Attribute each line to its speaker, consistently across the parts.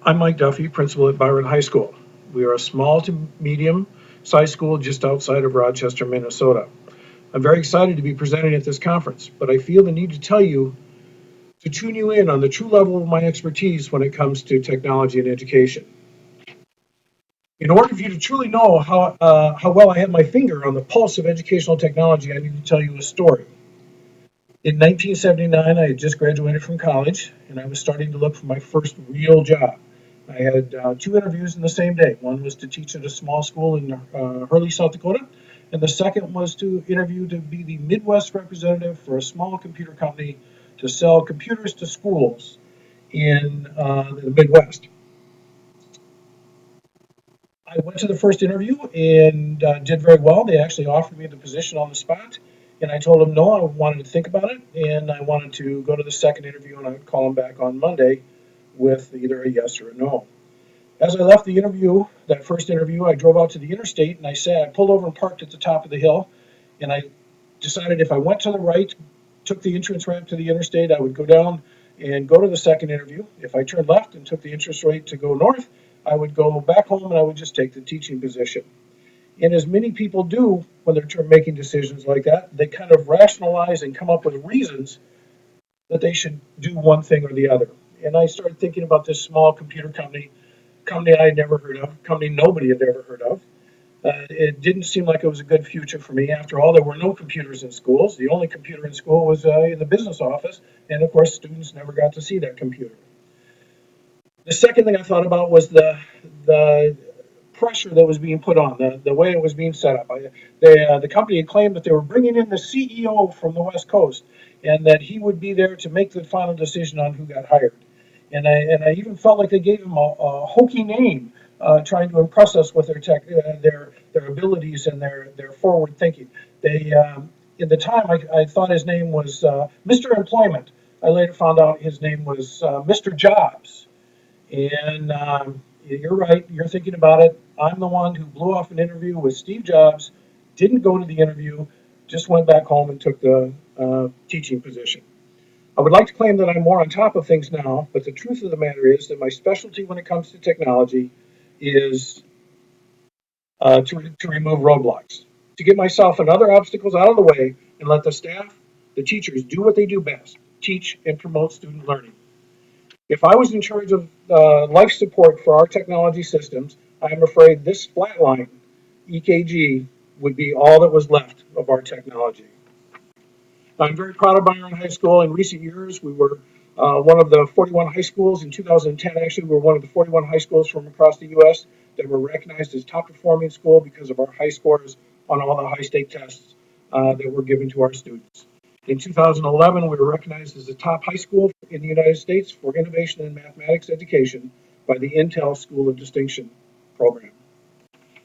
Speaker 1: I'm Mike Duffy, principal at Byron High School. We are a small to medium-sized school just outside of Rochester, Minnesota. I'm very excited to be presenting at this conference, but I feel the need to tell you to tune you in on the true level of my expertise when it comes to technology and education. In order for you to truly know how well I have my finger on the pulse of educational technology, I need to tell you a story. In 1979, I had just graduated from college, and I was starting to look for my first real job. I had two interviews in the same day. One was to teach at a small school in Hurley, South Dakota, and the second was to interview to be the Midwest representative for a small computer company to sell computers to schools in the Midwest. I went to the first interview and did very well. They actually offered me the position on the spot. And I told them no, I wanted to think about it. And I wanted to go to the second interview and I'd call them back on Monday with either a yes or a no. As I left the interview, that first interview, I drove out to the interstate and I pulled over and parked at the top of the hill. And I decided if I went to the right, took the entrance ramp to the interstate, I would go down and go to the second interview. If I turned left and took the entrance rate to go north, I would go back home and I would just take the teaching position. And as many people do when they're making decisions like that, they kind of rationalize and come up with reasons that they should do one thing or the other. And I started thinking about this small computer company I had never heard of, company nobody had ever heard of. It didn't seem like it was a good future for me. After all, there were no computers in schools. The only computer in school was in the business office, and of course, students never got to see that computer. The second thing I thought about was the pressure that was being put on, the way it was being set up. The company had claimed that they were bringing in the CEO from the West Coast, and that he would be there to make the final decision on who got hired. And I even felt like they gave him a hokey name, trying to impress us with their abilities and their forward thinking. They In the time I thought his name was Mr. Employment. I later found out his name was Mr. Jobs. And you're right. You're thinking about it. I'm the one who blew off an interview with Steve Jobs, didn't go to the interview, just went back home and took the teaching position. I would like to claim that I'm more on top of things now, but the truth of the matter is that my specialty when it comes to technology is to remove roadblocks, to get myself and other obstacles out of the way and let the staff, the teachers, do what they do best, teach and promote student learning. If I was in charge of life support for our technology systems, I am afraid this flat line, EKG, would be all that was left of our technology. I'm very proud of Byron High School. In recent years, we were one of the 41 high schools. In 2010, actually, we were one of the 41 high schools from across the U.S. that were recognized as top performing school because of our high scores on all the high stake tests that were given to our students. In 2011, we were recognized as the top high school in the United States for innovation in mathematics education by the Intel School of Distinction program.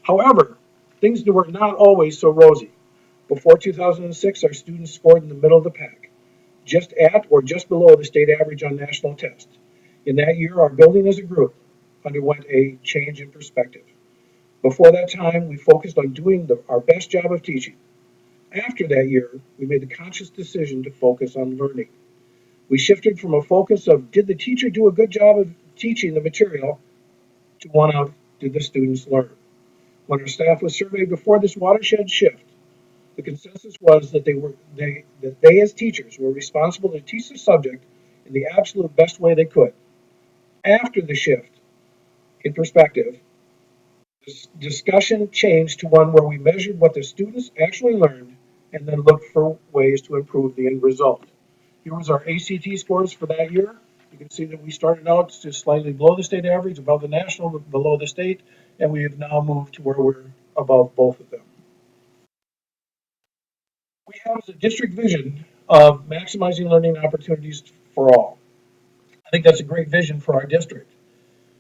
Speaker 1: However, things were not always so rosy. Before 2006, our students scored in the middle of the pack, just at or just below the state average on national tests. In that year, our building as a group underwent a change in perspective. Before that time, we focused on doing our best job of teaching. After that year, we made the conscious decision to focus on learning. We shifted from a focus of did the teacher do a good job of teaching the material to one of did the students learn. When our staff was surveyed before this watershed shift, the consensus was that they as teachers were responsible to teach the subject in the absolute best way they could. After the shift in perspective, this discussion changed to one where we measured what the students actually learned and then looked for ways to improve the end result. Here was our ACT scores for that year. You can see that we started out just slightly below the state average, above the national, below the state, and we have now moved to where we're above both of them. We have a district vision of maximizing learning opportunities for all. I think that's a great vision for our district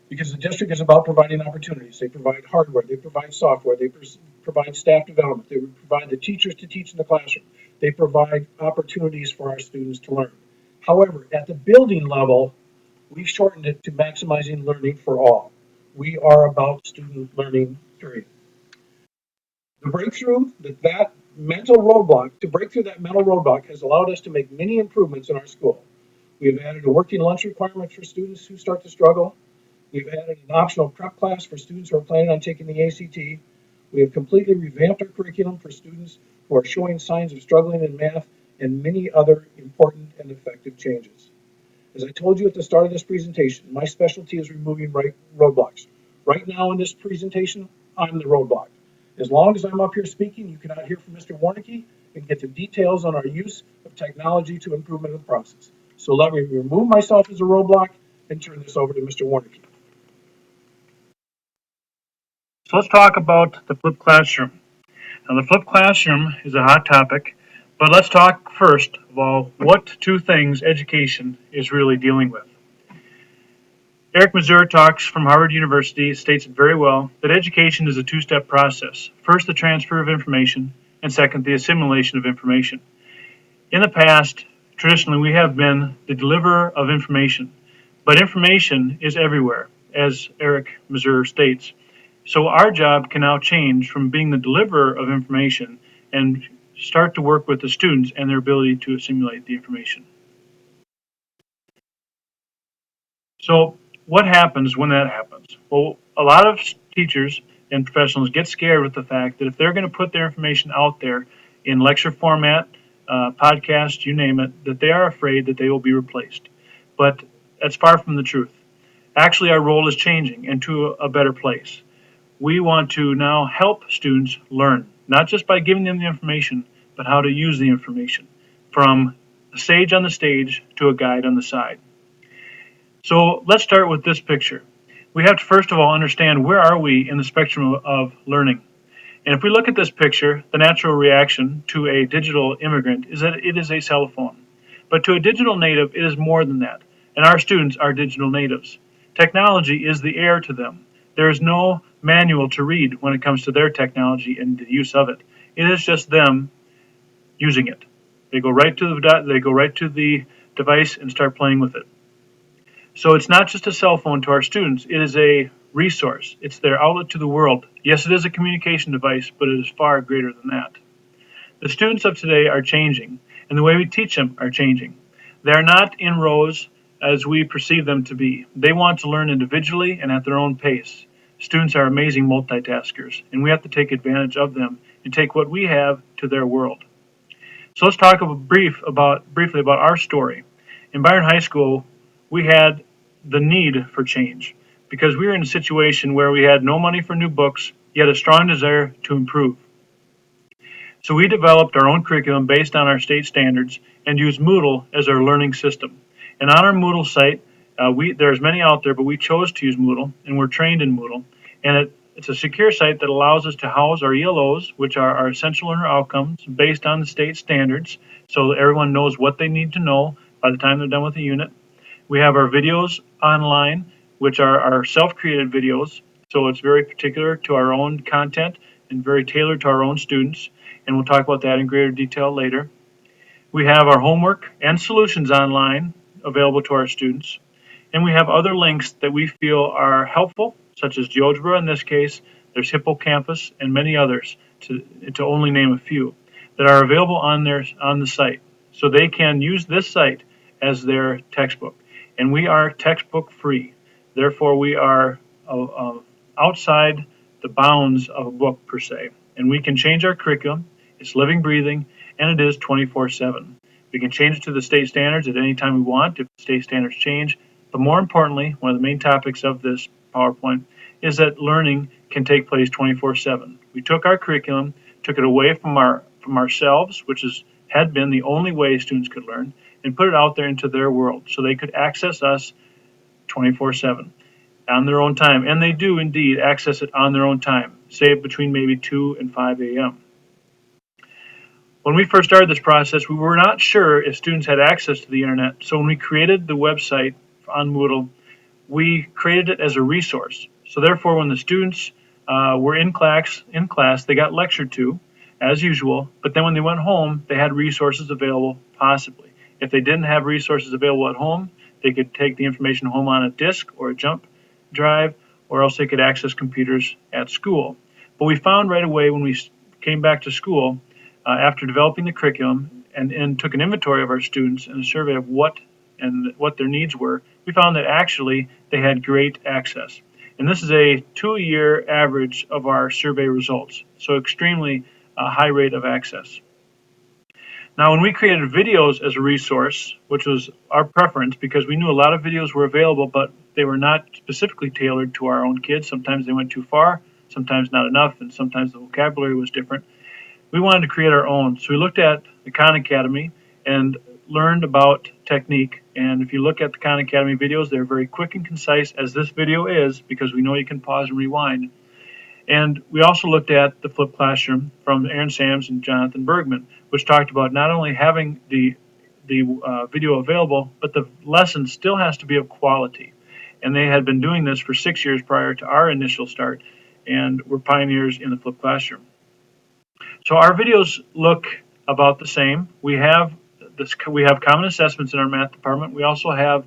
Speaker 1: because the district is about providing opportunities. They provide hardware, they provide software, they provide staff development, they provide the teachers to teach in the classroom, they provide opportunities for our students to learn. However, at the building level, we've shortened it to maximizing learning for all. We are about student learning, period. The breakthrough that mental roadblock, to break through that mental roadblock has allowed us to make many improvements in our school. We have added a working lunch requirement for students who start to struggle. We've added an optional prep class for students who are planning on taking the ACT. We have completely revamped our curriculum for students who are showing signs of struggling in math and many other important and effective changes. As I told you at the start of this presentation, my specialty is removing roadblocks. Right now in this presentation, I'm the roadblock. As long as I'm up here speaking, you cannot hear from Mr. Warnicki and get the details on our use of technology to improvement of the process. So let me remove myself as a roadblock and turn this over to Mr. Warnicki.
Speaker 2: So let's talk about the flipped classroom. Now, the flipped classroom is a hot topic, but let's talk first of all what two things education is really dealing with. Eric Mazur talks from Harvard University, states it very well that education is a two-step process. First, the transfer of information, and second, the assimilation of information. In the past, traditionally, we have been the deliverer of information, but information is everywhere, as Eric Mazur states. So our job can now change from being the deliverer of information and start to work with the students and their ability to assimilate the information. So what happens when that happens? Well, a lot of teachers and professionals get scared with the fact that if they're going to put their information out there in lecture format, podcast, you name it, that they are afraid that they will be replaced. But that's far from the truth. Actually, our role is changing into a better place. We want to now help students learn, not just by giving them the information, but how to use the information, from a sage on the stage to a guide on the side. So let's start with this picture. We have to first of all understand where are we in the spectrum of learning. And if we look at this picture, the natural reaction to a digital immigrant is that it is a cell phone. But to a digital native, it is more than that. And our students are digital natives. Technology is the air to them. There is no manual to read when it comes to their technology and the use of it. It is just them using it. They go right to the device and start playing with it. So it's not just a cell phone to our students. It is a resource. It's their outlet to the world. Yes, it is a communication device, but it is far greater than that. The students of today are changing, and the way we teach them are changing. They are not in rows as we perceive them to be. They want to learn individually and at their own pace. Students are amazing multitaskers, and we have to take advantage of them and take what we have to their world. So let's talk briefly about our story. In Byron High School, we had the need for change because we were in a situation where we had no money for new books, yet a strong desire to improve. So we developed our own curriculum based on our state standards and used Moodle as our learning system. And on our Moodle site, there's many out there, but we chose to use Moodle, and we're trained in Moodle. And it's a secure site that allows us to house our ELOs, which are our essential learner outcomes, based on the state standards, so that everyone knows what they need to know by the time they're done with the unit. We have our videos online, which are our self-created videos, so it's very particular to our own content and very tailored to our own students, and we'll talk about that in greater detail later. We have our homework and solutions online available to our students, and we have other links that we feel are helpful, such as GeoGebra in this case. There's Hippocampus and many others, to only name a few, that are available on the site, so they can use this site as their textbook. And we are textbook free. Therefore, we are outside the bounds of a book per se. And we can change our curriculum. It's living, breathing, and it is 24/7. We can change it to the state standards at any time we want if the state standards change. But more importantly, one of the main topics of this PowerPoint is that learning can take place 24/7. We took our curriculum, took it away from ourselves, which had been the only way students could learn, and put it out there into their world so they could access us 24/7 on their own time. And they do indeed access it on their own time, say between maybe 2 and 5 a.m. When we first started this process, we were not sure if students had access to the internet. So when we created the website on Moodle, we created it as a resource. So therefore, when the students were in class, they got lectured to, as usual. But then when they went home, they had resources available, possibly. If they didn't have resources available at home, they could take the information home on a disk or a jump drive, or else they could access computers at school. But we found right away when we came back to school, after developing the curriculum and took an inventory of our students and a survey of what and what their needs were, we found that actually they had great access. And this is a 2-year average of our survey results, so extremely high rate of access. Now, when we created videos as a resource, which was our preference because we knew a lot of videos were available, but they were not specifically tailored to our own kids. Sometimes they went too far, sometimes not enough, and sometimes the vocabulary was different. We wanted to create our own. So we looked at the Khan Academy and learned about technique. And if you look at the Khan Academy videos, they're very quick and concise, as this video is, because we know you can pause and rewind. And we also looked at the flipped classroom from Aaron Sams and Jonathan Bergman, which talked about not only having the video available, but the lesson still has to be of quality. And they had been doing this for 6 years prior to our initial start, and were pioneers in the flipped classroom. So our videos look about the same. We have common assessments in our math department. We also have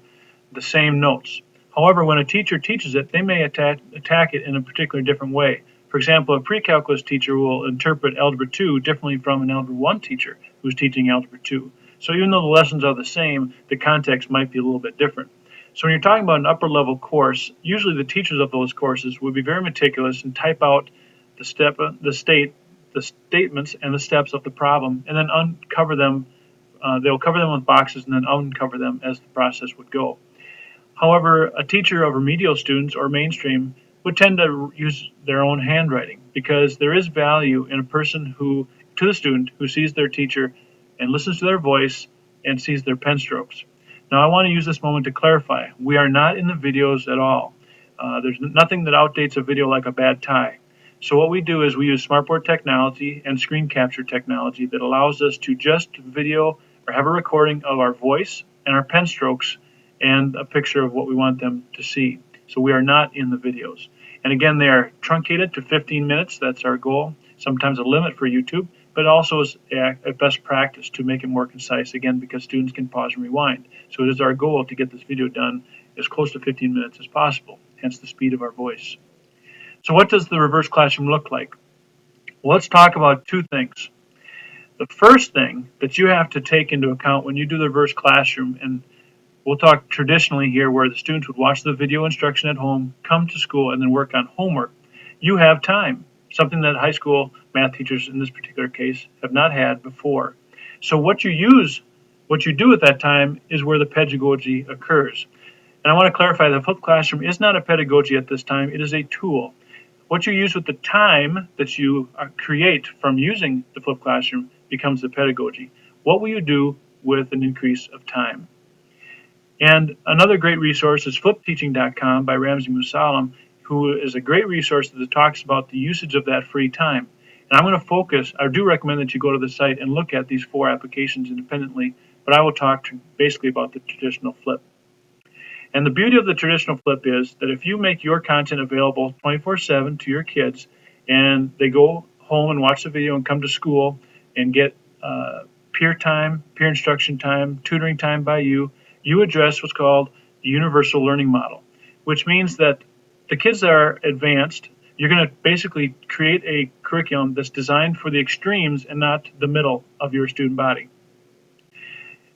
Speaker 2: the same notes. However, when a teacher teaches it, they may attack it in a particularly different way. For example, a pre-calculus teacher will interpret Algebra 2 differently from an Algebra 1 teacher who's teaching Algebra 2. So even though the lessons are the same, the context might be a little bit different. So when you're talking about an upper level course, usually the teachers of those courses would be very meticulous and type out the statements and the steps of the problem, and then uncover them. They'll cover them with boxes and then uncover them as the process would go. However, a teacher of remedial students or mainstream would tend to use their own handwriting, because there is value in a person to the student who sees their teacher and listens to their voice and sees their pen strokes. Now, I want to use this moment to clarify, we are not in the videos at all. There's nothing that outdates a video like a bad tie. So what we do is we use smartboard technology and screen capture technology that allows us to just video or have a recording of our voice and our pen strokes and a picture of what we want them to see. So we are not in the videos. And again, they are truncated to 15 minutes. That's our goal. Sometimes a limit for YouTube, but also is a best practice to make it more concise, again, because students can pause and rewind. So it is our goal to get this video done as close to 15 minutes as possible, hence the speed of our voice. So what does the reverse classroom look like? Well, let's talk about two things. The first thing that you have to take into account when you do the reverse classroom, and we'll talk traditionally here where the students would watch the video instruction at home, come to school, and then work on homework. You have time, something that high school math teachers in this particular case have not had before. So what you do at that time is where the pedagogy occurs. And I want to clarify that flipped classroom is not a pedagogy at this time, it is a tool. What you use with the time that you create from using the flipped classroom becomes the pedagogy. What will you do with an increase of time? And another great resource is flippedteaching.com by Ramsey Musallam, who is a great resource that talks about the usage of that free time. And I'm going to focus, I do recommend that you go to the site and look at these 4 applications independently, but I will talk basically about the traditional flip. And the beauty of the traditional flip is that if you make your content available 24/7 to your kids, and they go home and watch the video and come to school and get peer time, peer instruction time, tutoring time by you, you address what's called the universal learning model, which means that the kids that are advanced, you're going to basically create a curriculum that's designed for the extremes and not the middle of your student body.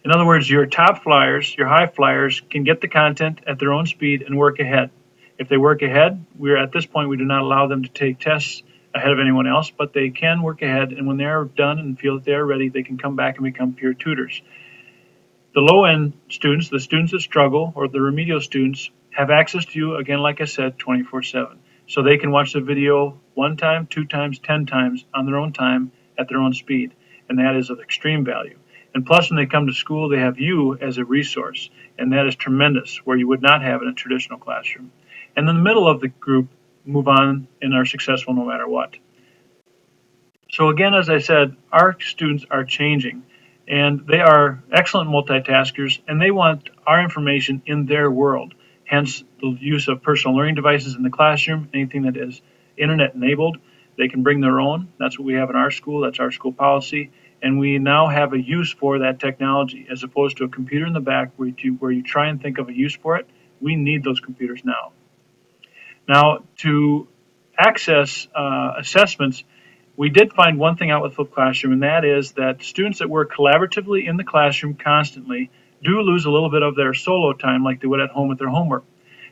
Speaker 2: In other words, your top flyers, your high flyers, can get the content at their own speed and work ahead. If they work ahead, at this point, we do not allow them to take tests ahead of anyone else, but they can work ahead, and when they're done and feel that they are ready, they can come back and become peer tutors. The low-end students, the students that struggle, or the remedial students, have access to you, again, like I said, 24/7. So they can watch the video 1 time, 2 times, 10 times on their own time at their own speed, and that is of extreme value. And plus, when they come to school, they have you as a resource, and that is tremendous, where you would not have in a traditional classroom. And in the middle of the group move on and are successful no matter what. So again, as I said, our students are changing, and they are excellent multitaskers, and they want our information in their world. Hence, the use of personal learning devices in the classroom, anything that is internet enabled. They can bring their own. That's what we have in our school. That's our school policy. And we now have a use for that technology, as opposed to a computer in the back where you try and think of a use for it. We need those computers now. Now, to access assessments, we did find one thing out with flipped classroom, and that is that students that work collaboratively in the classroom constantly do lose a little bit of their solo time like they would at home with their homework.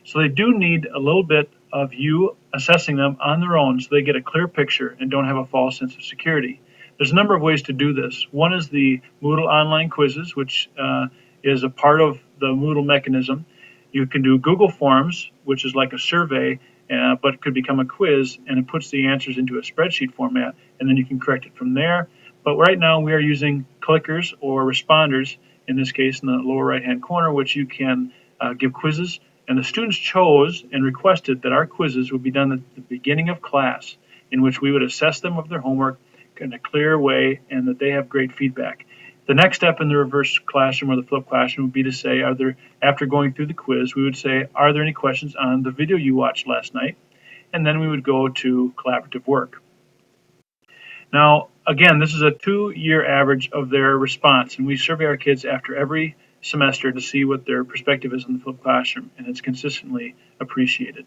Speaker 2: So they do need a little bit of you assessing them on their own so they get a clear picture and don't have a false sense of security. There's a number of ways to do this. One is the Moodle online quizzes, which is a part of the Moodle mechanism. You can do Google Forms, which is like a survey, but it could become a quiz, and it puts the answers into a spreadsheet format, and then you can correct it from there. But right now we are using clickers or responders, in this case in the lower right-hand corner, which you can give quizzes. And the students chose and requested that our quizzes would be done at the beginning of class, in which we would assess them of their homework in a clear way and that they have great feedback. The next step in the reverse classroom or the flipped classroom would be to say, after going through the quiz, we would say, are there any questions on the video you watched last night? And then we would go to collaborative work. Now, again, this is a 2-year average of their response, and we survey our kids after every semester to see what their perspective is on the flipped classroom, and it's consistently appreciated.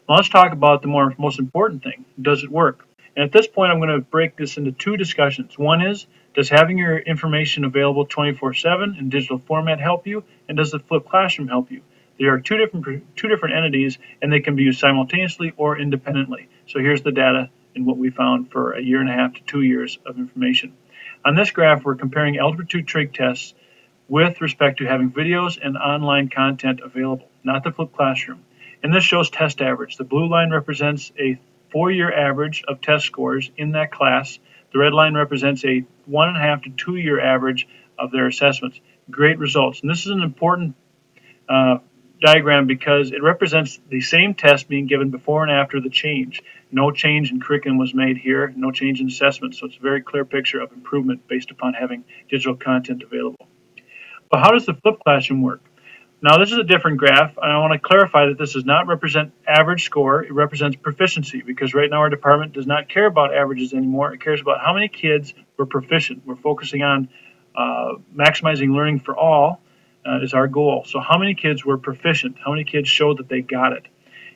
Speaker 2: Now let's talk about the most important thing. Does it work? And at this point, I'm going to break this into 2 discussions. One is, does having your information available 24/7 in digital format help you? And does the flipped classroom help you? They are two different entities, and they can be used simultaneously or independently. So here's the data and what we found for 1.5 to 2 years of information. On this graph, we're comparing Algebra 2 trig tests with respect to having videos and online content available, not the flipped classroom. And this shows test average. The blue line represents a 4-year average of test scores in that class. The red line represents a 1.5 to 2-year average of their assessments. Great results. And this is an important diagram because it represents the same test being given before and after the change. No change in curriculum was made here, no change in assessment, so it's a very clear picture of improvement based upon having digital content available. But how does the flipped classroom work? Now this is a different graph, and I want to clarify that this does not represent average score, it represents proficiency, because right now our department does not care about averages anymore, it cares about how many kids were proficient. We're focusing on maximizing learning for all is our goal. So how many kids were proficient? How many kids showed that they got it?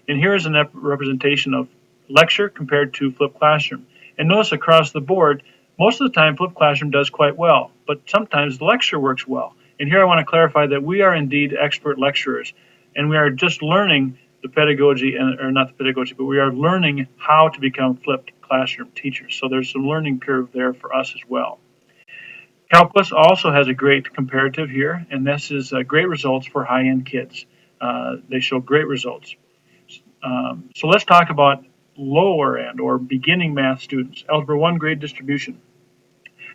Speaker 2: And here is a representation of lecture compared to flipped classroom. And notice across the board, most of the time flipped classroom does quite well, but sometimes the lecture works well. And here I want to clarify that we are indeed expert lecturers, and we are just learning the pedagogy, or not the pedagogy, but we are learning how to become flipped classroom teachers. So there's some learning curve there for us as well. Calculus also has a great comparative here, and this is great results for high-end kids. They show great results. So let's talk about lower end or beginning math students. Algebra 1 grade distribution.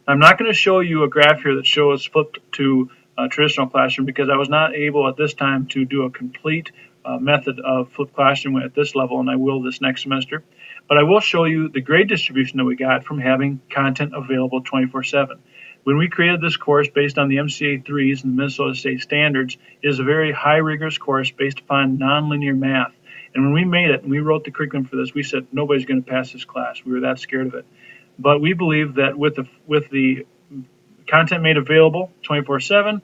Speaker 2: I'm not going to show you a graph here that shows flipped to traditional classroom because I was not able at this time to do a complete method of flipped classroom at this level, and I will this next semester. But I will show you the grade distribution that we got from having content available 24/7. When we created this course based on the MCA 3s and the Minnesota State Standards, it is a very high rigorous course based upon nonlinear math. And when we made it and we wrote the curriculum for this, we said nobody's going to pass this class. We were that scared of it. But we believe that with the content made available 24/7,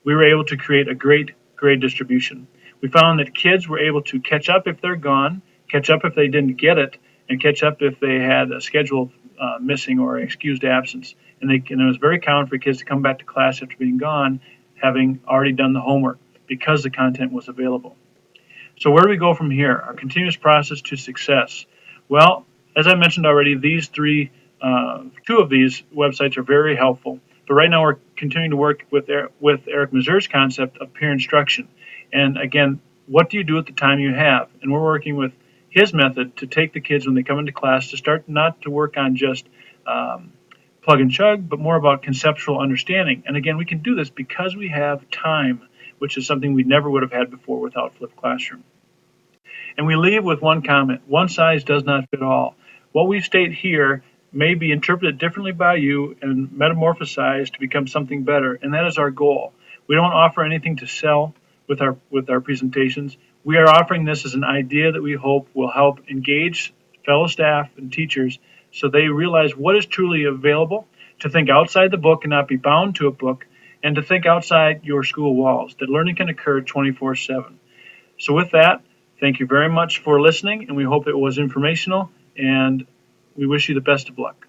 Speaker 2: we were able to create a great grade distribution. We found that kids were able to catch up if they're gone, catch up if they didn't get it, and catch up if they had a schedule missing or excused absence. And it was very common for kids to come back to class after being gone, having already done the homework because the content was available. So where do we go from here? Our continuous process to success. Well, as I mentioned already, these two of these websites are very helpful. But right now we're continuing to work with Eric Mazur's concept of peer instruction. And again, what do you do at the time you have? And we're working with his method to take the kids when they come into class to start not to work on just plug and chug, but more about conceptual understanding. And again, we can do this because we have time, which is something we never would have had before without flipped classroom. And we leave with one comment: one size does not fit all. What we state here may be interpreted differently by you and metamorphosized to become something better, and that is our goal. We don't offer anything to sell with our presentations. We are offering this as an idea that we hope will help engage fellow staff and teachers so they realize what is truly available, to think outside the book and not be bound to a book, and to think outside your school walls, that learning can occur 24/7. So with that, thank you very much for listening, and we hope it was informational, and we wish you the best of luck.